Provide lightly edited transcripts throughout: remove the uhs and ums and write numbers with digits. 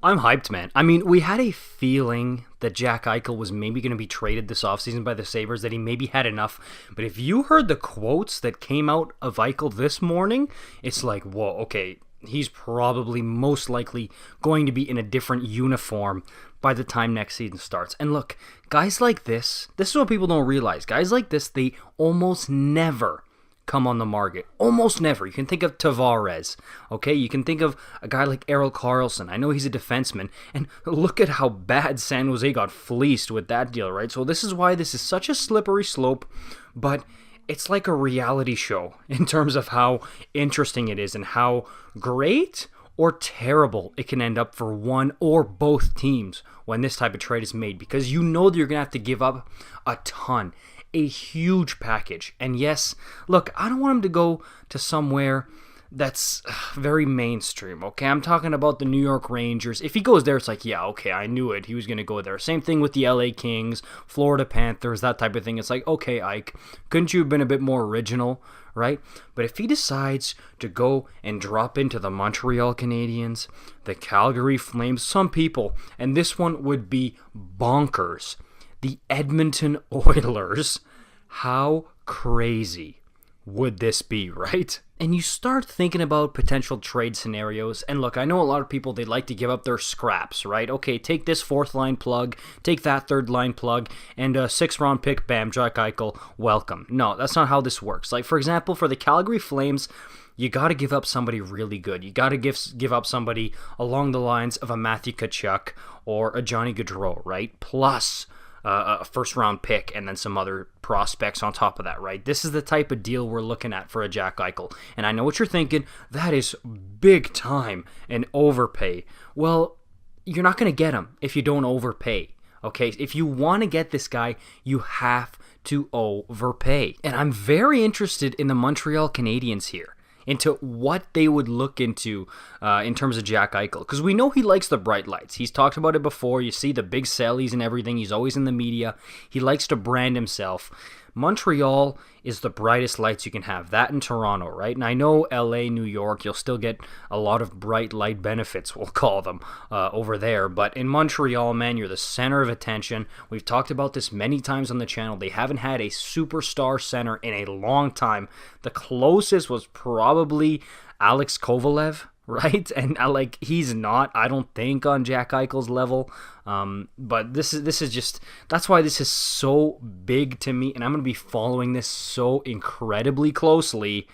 I'm hyped, man. I mean, we had a feeling that Jack Eichel was maybe going to be traded this offseason by the Sabres, that he maybe had enough. But if you heard the quotes that came out of Eichel this morning, it's like, whoa, okay, he's probably most likely going to be in a different uniform by the time next season starts. And look, guys like this is what people don't realize. Guys like this, they almost never come on the market. Almost never. You can think of Tavares, okay? You can think of a guy like Errol Karlsson. I know he's a defenseman, and look at how bad San Jose got fleeced with that deal, right? So this is why this is such a slippery slope, but it's like a reality show in terms of how interesting it is and how great or terrible it can end up for one or both teams when this type of trade is made, because you know that you're going to have to give up a ton. A huge package. And yes, look, I don't want him to go to somewhere that's very mainstream, okay? I'm talking about the New York Rangers. If he goes there, it's like, yeah, okay, I knew it. He was going to go there. Same thing with the LA Kings, Florida Panthers, that type of thing. It's like, okay, Ike, couldn't you have been a bit more original, right? But if he decides to go and drop into the Montreal Canadiens, the Calgary Flames, some people, and this one would be bonkers, the Edmonton Oilers, how crazy would this be, right? And you start thinking about potential trade scenarios, and look, I know a lot of people, they like to give up their scraps, right? Okay, take this fourth line plug, take that third line plug, and a 6th round pick, bam, Jack Eichel, welcome. No, that's not how this works. Like, for example, for the Calgary Flames, you got to give up somebody really good. You got to give up somebody along the lines of a Matthew Tkachuk or a Johnny Gaudreau, right? Plus a first-round pick and then some other prospects on top of that, right? This is the type of deal we're looking at for a Jack Eichel. And I know what you're thinking, that is big time and overpay. Well, you're not going to get him if you don't overpay, okay? If you want to get this guy, you have to overpay. And I'm very interested in the Montreal Canadiens here, into what they would look into in terms of Jack Eichel. Because we know he likes the bright lights. He's talked about it before. You see the big sellies and everything. He's always in the media. He likes to brand himself. Montreal is the brightest lights you can have. That in Toronto, right? And I know LA, New York, you'll still get a lot of bright light benefits, we'll call them, over there. But in Montreal, man, you're the center of attention. We've talked about this many times on the channel. They haven't had a superstar center in a long time. The closest was probably Alex Kovalev, right? And he's not, I don't think, on Jack Eichel's level. But this is just, that's why this is so big to me, and I'm going to be following this so incredibly closely.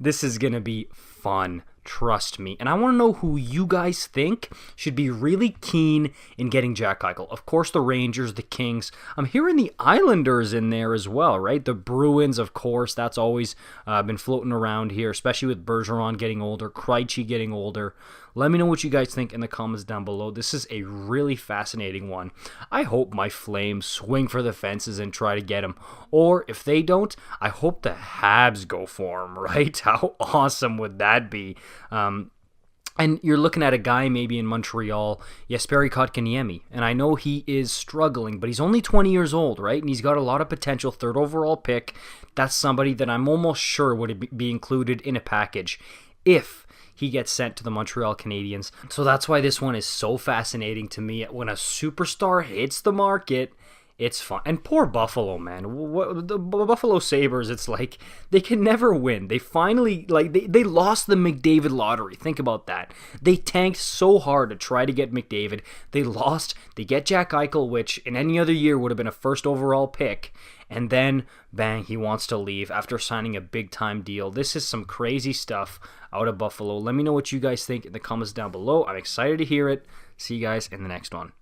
This is going to be fun. Trust me. And I want to know who you guys think should be really keen in getting Jack Eichel. Of course, the Rangers, the Kings. I'm hearing the Islanders in there as well, right? The Bruins, of course. That's always been floating around here, especially with Bergeron getting older, Krejci getting older. Let me know what you guys think in the comments down below. This is a really fascinating one. I hope my Flames swing for the fences and try to get him. Or if they don't, I hope the Habs go for him, right? How awesome would that be? And you're looking at a guy maybe in Montreal, Jesperi Kotkaniemi, and I know he is struggling, but he's only 20 years old, right? And he's got a lot of potential, 3rd overall pick. That's somebody that I'm almost sure would be included in a package if he gets sent to the Montreal Canadiens. So that's why this one is so fascinating to me. When a superstar hits the market, it's fun. And poor Buffalo, man. The Buffalo Sabres, it's like they can never win. They finally, they lost the McDavid lottery. Think about that. They tanked so hard to try to get McDavid. They lost. They get Jack Eichel, which in any other year would have been a 1st overall pick. And then, bang, he wants to leave after signing a big-time deal. This is some crazy stuff out of Buffalo. Let me know what you guys think in the comments down below. I'm excited to hear it. See you guys in the next one.